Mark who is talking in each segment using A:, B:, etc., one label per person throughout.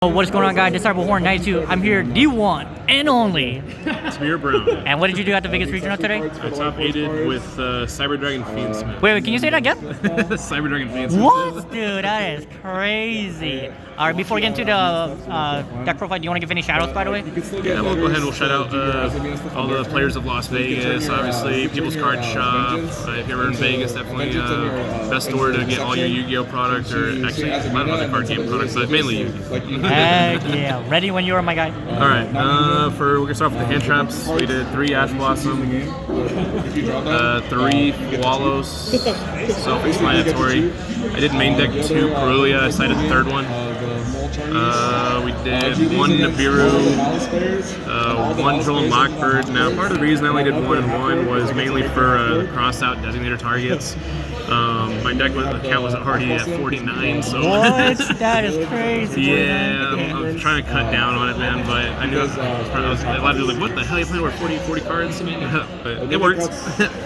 A: What is going on, guys? Disciple Horn 92. I'm here, D1 and only
B: Tamir Brown.
A: And what did you do at the Vegas regional today?
B: I top 8'd with Cyber Dragon Fiendsmith.
A: Wait, can you say that again?
B: Cyber Dragon Fiendsmith.
A: What? Dude, that is crazy. Alright, before we get into the deck profile, do you want to give any shoutouts, by the way?
B: Yeah, we'll go ahead and we'll shout out all the players of Las Vegas, obviously, People's Card Shop. If you're ever in Vegas, definitely best store to get all your Yu-Gi-Oh products, or actually a lot of other card game products, but mainly Yu-Gi-Oh.
A: Heck yeah. Ready when you are, my guy.
B: Alright, we're going to start off with the hand traps. We did 3 Ash Blossom, 3 Wallows, self-explanatory. I did main deck 2 Perulia, I cited the 3rd one. We did 1 Nibiru, 1 Joel Mockbird. Now, part of the reason I only did 1 and 1 was mainly for cross-out designator targets. My deck count was already at 49, so...
A: What? That is crazy.
B: Yeah, I'm trying to cut down on it, man, but I knew a lot of people were like, what the hell, you playing with 40 cards? But it works.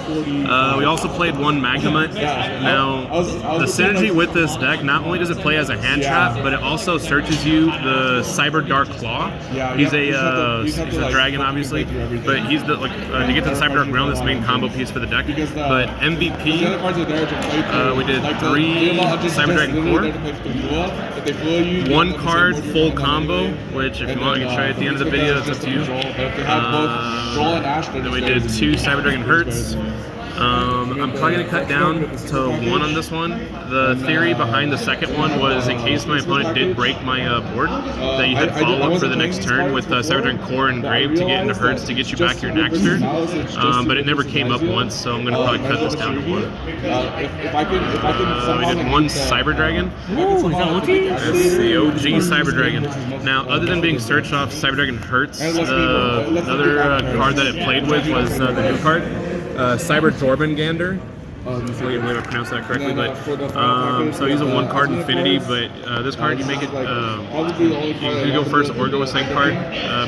B: We also played 1 Magnemite. Now, the synergy with this deck, not only does it play as a hand trap, but it also searches you the Cyber Dark Claw. He's a dragon, obviously, but he's the, to get to the Cyber Dark Realm, this main combo piece for the deck. But MVP, we did 3 Cyber Dragon Core, 1 card full combo, which if you want, I can try at the end of the video, that's up to you. Then we did 2 Cyber Dragon Hertz. I'm probably going to cut down to 1 on this one. The theory behind the second one was in case my opponent did break my board, that you had follow-up for the next turn with Cyber Dragon Core and Grave to get into Hertz to get you back your next turn. But it never came up once, so I'm going to probably cut this down to 1. We did 1 Cyber Dragon.
A: Ooh, is that OG?
B: That's the OG Cyber Dragon. Now, other than being searched off Cyber Dragon Hertz, another card that it played with was the new card. Cyber Jormungandr. Hopefully I pronounced that correctly, but so he's a 1 card infinity, but this card you make it you go first or go with second card,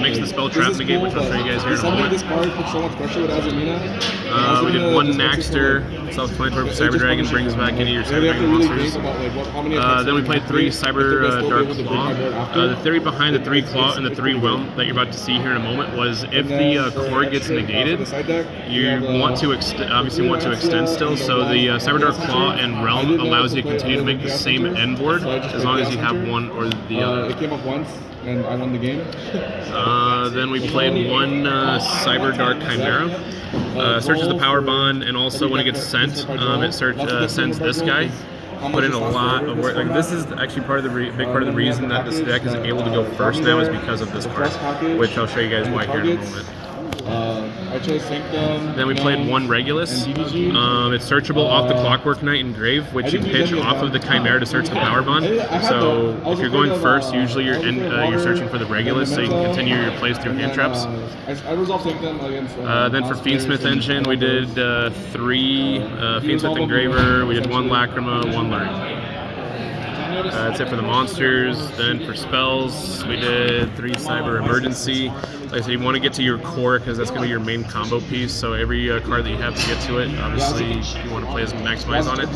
B: makes the spell trap negate, which I'll show you guys here in a moment. We did 1 Naxter, self-explanatory for Cyber Dragon, brings back any of your Cyber Dragon monsters. Then we played 3 Cyber Dark Claw. The theory behind the 3 Claw and the 3 Whelm that you're about to see here in a moment was if the core gets negated, you want to obviously want to extend still. So the Cyber Dark Claw and Realm allows you to continue to make the same end board as long as you have one or the other.
C: It came up once, and I won the game.
B: Then we played 1 Cyber Dark Chimera. Searches the power bond, and also when it gets sent, it sends this guy. Put in a lot of work. This is actually part of the big part of the reason that this deck is able to go first now is because of this card, which I'll show you guys why here in a moment.
C: I chose Sanctum.
B: Then we played 1 Regulus. It's searchable off the Clockwork Knight and Grave, which you pitch off of the Chimera to search the power bond. So if you're going first, usually you're searching for the Regulus, so you can continue your plays through hand traps.
C: I resolved Sanctum against.
B: Then for Fiendsmith Engine, we did 3 Fiendsmith Engraver. We did 1 Lacrima, 1 Luring. That's it for the monsters. Then for spells, we did 3 Cyber Emergency. Like I said, you want to get to your core because that's going to be your main combo piece. So every card that you have to get to it, obviously you want to play as maximize on it.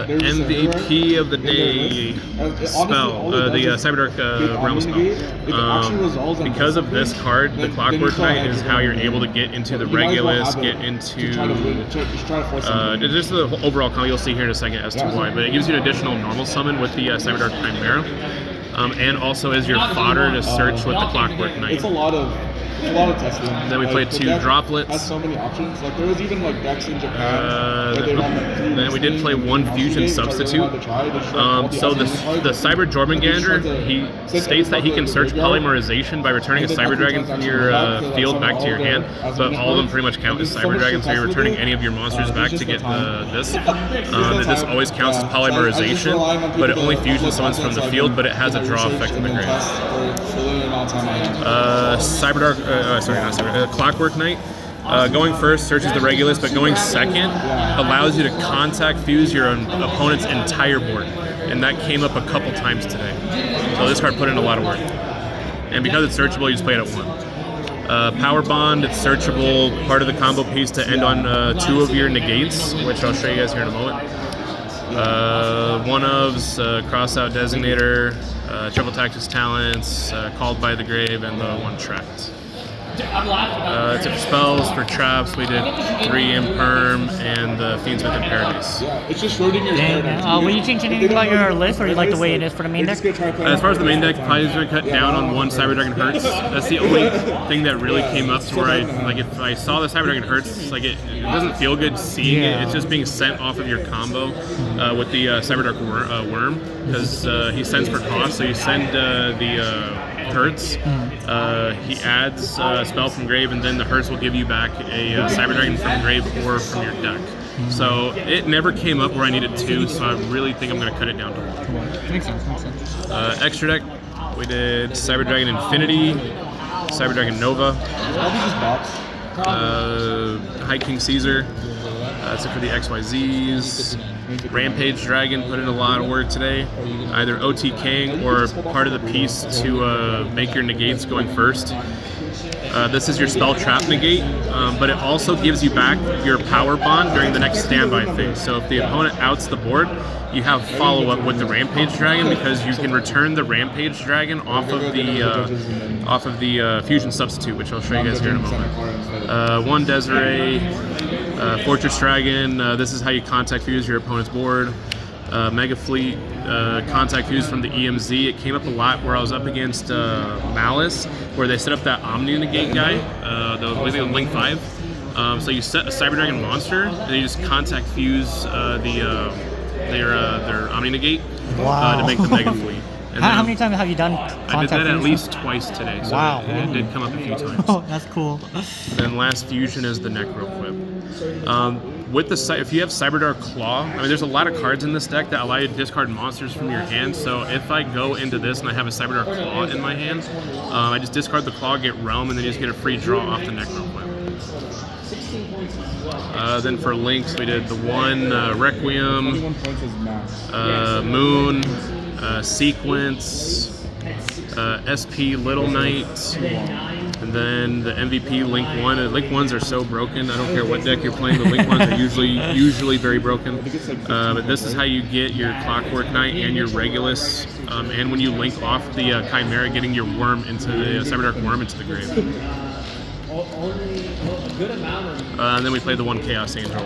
B: MVP of the day spell, the Cyber Dark Realm spell. Because of this card, the Clockwork Knight is how you're able to get into the Regulus, get into just the overall combo. You'll see here in a second as to why, but it gives you an additional normal summon with the Cyber Dark Chimera. And also as your fodder to search with the Clockwork Knight.
C: It's a lot of testing.
B: Then we played 2 Droplets.
C: Has so many options. Like there was even decks in Japan.
B: Then we did play 1 Fusion Substitute. So the Cyber Jormungandr, he states that he can search Polymerization by returning a Cyber Dragon from your field back to your hand, but all of them pretty much count as Cyber Dragon, so you're returning any of your monsters back to get this. This always counts as Polymerization, but it only fusion summons from the field, but it has a draw effect in the grave. Cyber Dark, Clockwork Knight. Going first searches the Regulus, but going second allows you to contact fuse your opponent's entire board, and that came up a couple times today. So this card put in a lot of work. And because it's searchable, you just play it at 1. Power Bond, it's searchable, part of the combo piece to end on 2 of your negates, which I'll show you guys here in a moment. One ofs, cross out designator, triple tactics talents, called by the grave, and the one trapped. For spells, for traps, we did 3 Imperm and the Fiendsmith and Parodies.
C: Yeah, it's just Schrodinger's paradigm.
A: Will you change anything about your list, or you like the way it is for the main deck?
B: As far as the main deck, probably just going to cut down on 1 Cyber Dragon Hurts. That's the only thing that really came up to where if I saw the Cyber Dragon Hurts, like it doesn't feel good seeing it. It's just being sent off of your combo with the Cyber Dark Worm, because he sends for cost, so you send the Hurts, he adds a spell from grave, and then the Hurts will give you back a Cyber Dragon from grave or from your deck. So it never came up where I needed 2, so I really think I'm going to cut it down to 1.
A: Makes sense.
B: Extra deck, we did Cyber Dragon Infinity, Cyber Dragon Nova, High King Caesar. That's it for the XYZs. Rampage Dragon put in a lot of work today, either OTKing or part of the piece to make your negates going first. This is your spell trap negate, but it also gives you back your power bond during the next standby phase. So if the opponent outs the board, you have follow-up with the Rampage Dragon, because you can return the Rampage Dragon off of the Fusion Substitute, which I'll show you guys here in a moment. 1 Desiree, Fortress Dragon. This is how you contact fuse your opponent's board. Mega Fleet, contact fuse from the EMZ. It came up a lot where I was up against Malice, where they set up that Omni Negate guy, the Link 5. So you set a Cyber Dragon monster, and you just contact fuse their Omni Negate to make the Mega Fleet. And
A: how many times have you done contact
B: I did that
A: fusion?
B: at least twice today, so it did come up a few times.
A: Oh, that's cool.
B: Then last fusion is the Necro Quip. With the if you have Cyberdark Claw, I mean, there's a lot of cards in this deck that allow you to discard monsters from your hand. So if I go into this and I have a Cyberdark Claw in my hand, I just discard the Claw, get Realm, and then you just get a free draw off the Necro Quip. Then for links, we did the 1 Requiem, Moon, Sequence, SP Little Knight, and then the MVP Link 1. Link 1s are so broken. I don't care what deck you're playing, the Link 1s are usually very broken. But this is how you get your Clockwork Knight and your Regulus, and when you link off the Chimera, getting your Worm into the Cyberdark Worm into the grave. And then we played the 1 Chaos Angel.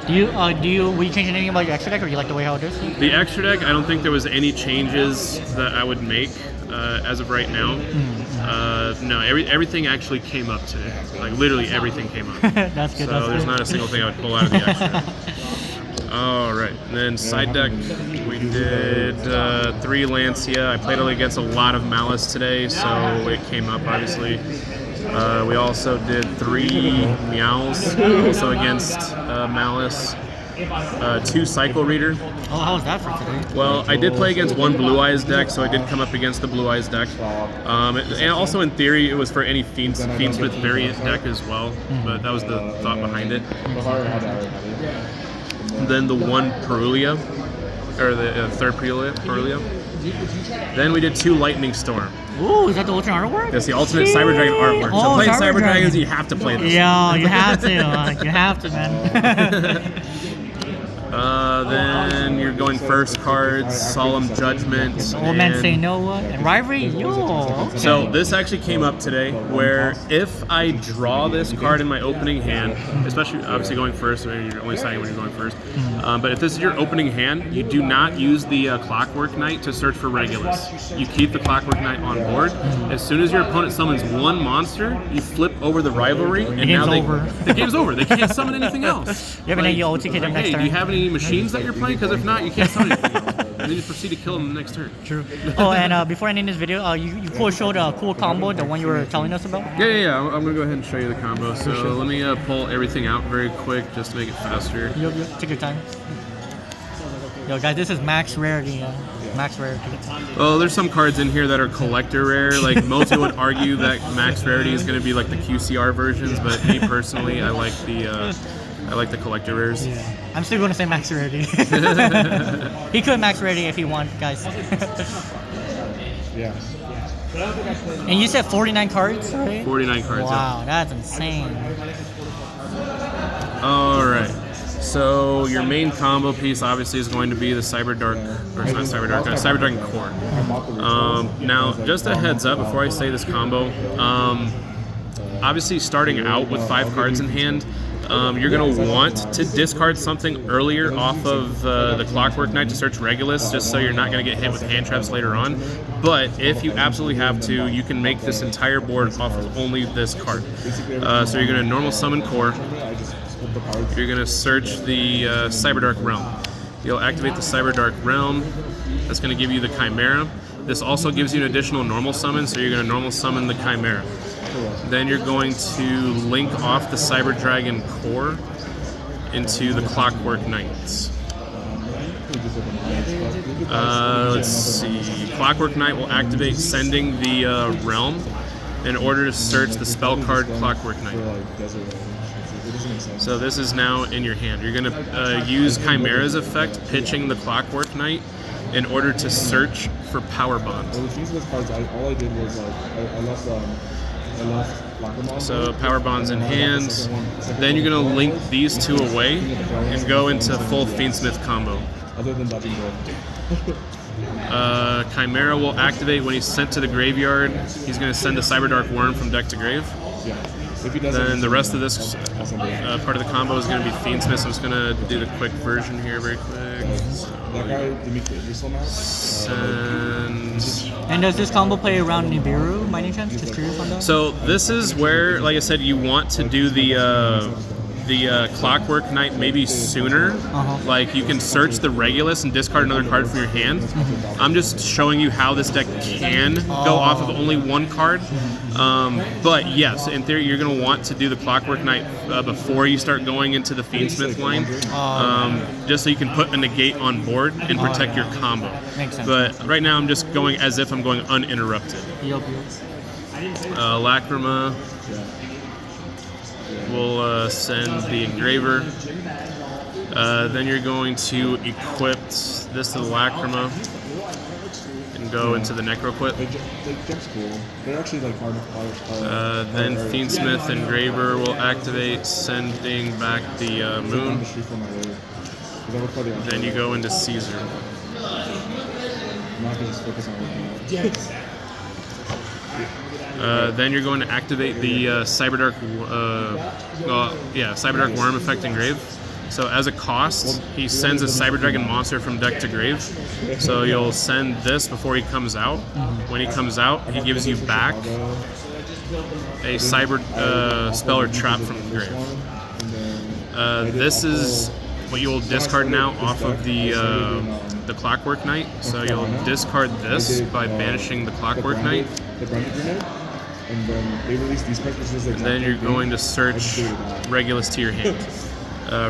B: Will you change anything about your extra deck, or you like the way how it is? The extra deck, I don't think there was any changes that I would make as of right now. No, everything actually came up today. Like literally everything came up.
A: That's good.
B: So there's not a single thing I would pull out of the extra deck. All right, and then side deck, we did 3 Lancia. I played against a lot of Malice today, so it came up obviously. We also did 3 Meows, also against Malice. 2 Cycle Reader.
A: Oh, how was that for today?
B: Well, I did play against 1 Blue Eyes deck, so I did come up against the Blue Eyes deck. And also in theory, it was for any Fiendsmith variant deck as well, but that was the thought behind it. And then the 1 Perulia, or the 3rd Perulia. Then we did 2 Lightning Storm.
A: Ooh, is that the alternate artwork?
B: That's the alternate Cyber Dragon artwork. So playing Cyber Dragons, you have to play this.
A: Yeah, you have to. You have to, man.
B: Then you're going first cards, Solemn Judgment.
A: Old men say no, and Rivalry. Yo. Okay.
B: So this actually came up today, where if I draw this card in my opening hand, especially obviously going first, so you're only signing when you're going first. But if this is your opening hand, you do not use the Clockwork Knight to search for Regulus. You keep the Clockwork Knight on board. As soon as your opponent summons 1 monster, you flip over the Rivalry, and now the game's over. They can't summon anything else.
A: You have any OTK them next
B: hey,
A: turn?
B: do you have any machines that you're playing? Because if not, you can't summon anything else. And then you just proceed to kill them the next turn.
A: True. Oh, and before ending this video, you showed a cool combo, the one you were telling us about?
B: Yeah. I'm going to go ahead and show you the combo. So let me pull everything out very quick just to make it faster.
A: Yep. Take your time. Yo, guys, this is max rarity. Max rarity.
B: Well, there's some cards in here that are collector rare. Like most people would argue that max rarity is going to be like the QCR versions, but me personally, I like the collector rares.
A: Yeah. I'm still going to say max rarity. He could max rarity if he wanted, guys.
C: Yeah.
A: And you said 49 cards, right?
B: 49 cards.
A: Wow, that's insane.
B: All right. So your main combo piece obviously is going to be the Cyber Dark, or it's not Cyber Dark, Cyber Dragon Core. Now, just a heads up before I say this combo, obviously starting out with 5 cards in hand, you're going to want to discard something earlier off of the Clockwork Knight to search Regulus, just so you're not going to get hit with hand traps later on. But if you absolutely have to, you can make this entire board off of only this card. So you're going to normal summon Core. You're going to search the Cyber Dark Realm. You'll activate the Cyber Dark Realm. That's going to give you the Chimera. This also gives you an additional normal summon, so you're going to normal summon the Chimera. Then you're going to link off the Cyber Dragon Core into the Clockwork Knights. Let's see. Clockwork Knight will activate sending the Realm in order to search the spell card Clockwork Knight. So this is now in your hand. You're going to use Chimera's effect, pitching the Clockwork Knight in order to search for Power Bond.
C: Well, the Fiendsmith cards, all I did was I left Lacrimon.
B: So Power Bond's in hand. Then you're going to link these 2 away and go into full Fiendsmith combo.
C: Other than dodging
B: Chimera will activate when he's sent to the graveyard. He's going to send a Cyber Dark Worm from deck to grave.
C: Yeah. If he does,
B: Then the rest of this part of the combo is going to be Fiendsmith. So I'm just going to do the quick version here very quick. So
C: that guy, Dimitri, still now?
B: Send.
A: And does this combo play around Nibiru, by any chance? Just curious on that.
B: So this is where, like I said, you want to do the Clockwork Knight maybe sooner. Like you can search the Regulus and discard another card from your hand. I'm just showing you how this deck can go off of only 1 card. But yes, in theory, you're going to want to do the Clockwork Knight before you start going into the Fiendsmith line, just so you can put a negate on board and protect your combo.
A: Makes sense.
B: But right now, I'm just going as if I'm going uninterrupted. Lacrima. We'll send the Engraver. Then you're going to equip this to the Lacrima and go into the Necroquip.
C: That's cool. They're actually like hard.
B: Then Fiendsmith Engraver will activate, sending back the Moon. Then you go into Caesar.
C: I'm not gonna just focus on
B: Then you're going to activate the Cyber Dark, Cyber Dark Worm effect Engrave. So as a cost, he sends a Cyber Dragon monster from deck to grave. So you'll send this before he comes out. When he comes out, he gives you back a Cyber spell or trap from the grave. This is what you will discard now off of the Clockwork Knight. So you'll discard this by banishing the Clockwork Knight.
C: And then they release these cartridges.
B: And then you're going to search Regulus to your hand.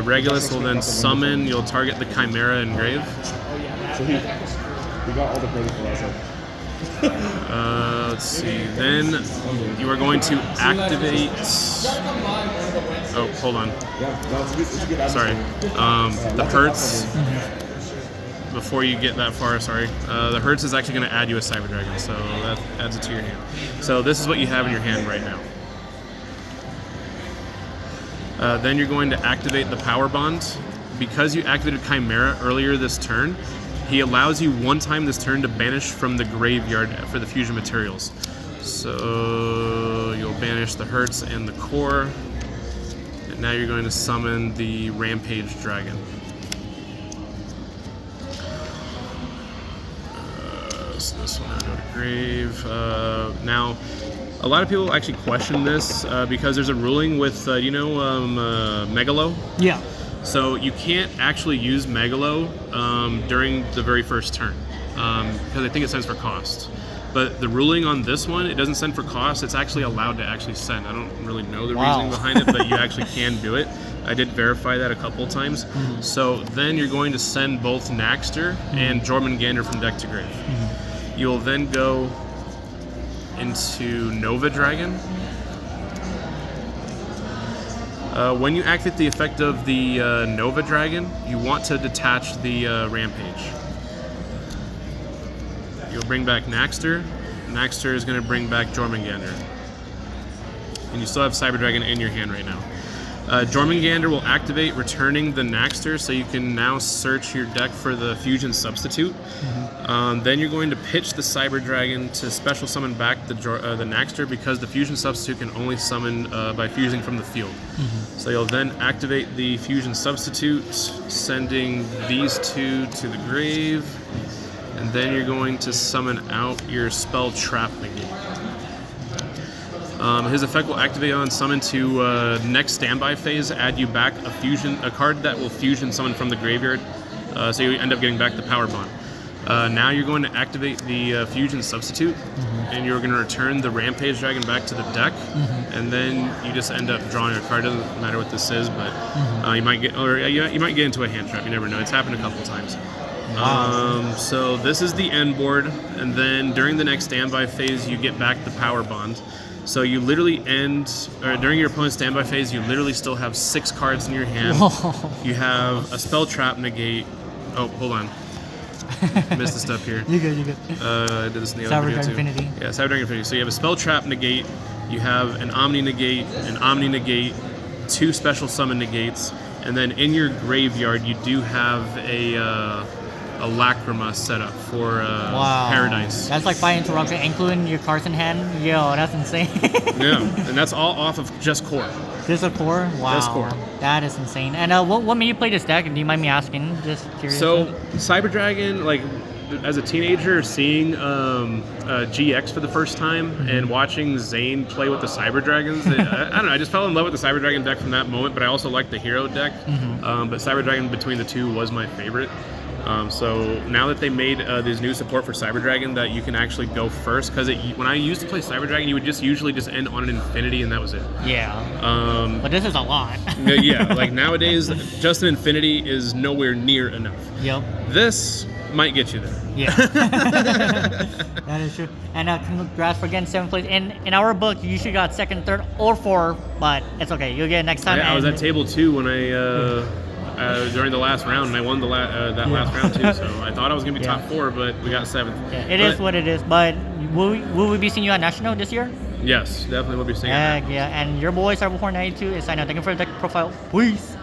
B: Regulus will then summon. You'll target the Chimera and grave.
C: So he got all the credit for that.
B: Let's see. Then you are going to activate. Oh, hold on.
C: Yeah, it's a good
B: Sorry. The Hertz. Before you get that far, sorry. The Hertz is actually going to add you a Cyber Dragon, so that adds it to your hand. So this is what you have in your hand right now. Then you're going to activate the Power Bond. Because you activated Chimera earlier this turn, he allows you 1 time this turn to banish from the graveyard for the fusion materials. So you'll banish the Hertz and the Core. And now you're going to summon the Rampage Dragon. So this one will go to grave. Now, a lot of people actually question this because there's a ruling with, Megalo?
A: Yeah.
B: So you can't actually use Megalo during the very first turn because I think it sends for cost. But the ruling on this one, it doesn't send for cost. It's actually allowed to actually send. I don't really know the reasoning behind it, but you actually can do it. I did verify that a couple times. So then you're going to send both Naxter and Jormungandr from deck to grave. You'll then go into Nova Dragon. When you activate the effect of the Nova Dragon, you want to detach the Rampage. You'll bring back Naxter. Naxter is going to bring back Jormungandr. And you still have Cyber Dragon in your hand right now. Jormungandr will activate, returning the Naxter, so you can now search your deck for the Fusion Substitute. Then you're going to pitch the Cyber Dragon to special summon back the Naxter, because the Fusion Substitute can only summon by fusing from the field. So you'll then activate the Fusion Substitute, sending these two to the grave, and then you're going to summon out your Spell Trap Negate. His effect will activate on summon to next standby phase, add you back a card that will fusion summon from the graveyard, so you end up getting back the Power Bond. Now you're going to activate the Fusion Substitute, and you're going to return the Rampage Dragon back to the deck, and then you just end up drawing a card. Doesn't matter what this is, but you might get into a hand trap. You never know. It's happened a couple times. So this is the end board, and then during the next standby phase, you get back the Power Bond. So you literally during your opponent's standby phase, you literally still have 6 cards in your hand. You have a Spell Trap Negate. Oh, hold on. Missed the step here.
A: You good.
B: I did this in the other video too.
A: Infinity.
B: Yeah, Cyber Dragon Infinity. So you have a Spell Trap Negate, you have an Omni Negate, 2 special summon negates, and then in your graveyard you do have a Lacrima set up for Paradise.
A: That's like 5 interruption, including your cards in hand. Yo, that's insane.
B: Yeah, and that's all off of just core.
A: Just a core? Wow.
B: Just core.
A: That is insane. And what made you play this deck? Do you mind me asking? Just curious.
B: So, Cyber Dragon, like, as a teenager, seeing GX for the first time and watching Zane play with the Cyber Dragons, I don't know, I just fell in love with the Cyber Dragon deck from that moment, but I also liked the Hero deck. But Cyber Dragon between the two was my favorite. So now that they made this new support for Cyber Dragon, that you can actually go first, because when I used to play Cyber Dragon, you would just usually just end on an Infinity and that was it.
A: Yeah. But this is a lot.
B: Yeah, like nowadays, just an Infinity is nowhere near enough.
A: Yep.
B: This might get you there.
A: Yeah. That is true. And congrats for getting 7th place. In our book, you usually got 2nd, 3rd, or 4th, but it's okay. You'll get it next time.
B: Yeah, I was at table 2 when I during the last round, and I won that last round too. So I thought I was gonna be top 4, but we got 7th.
A: Yeah, it is what it is. But will we be seeing you at National this year?
B: Yes, definitely will be seeing.
A: Yeah. And your boy Cyberborn92 is signing out. Thank you for the profile. Peace.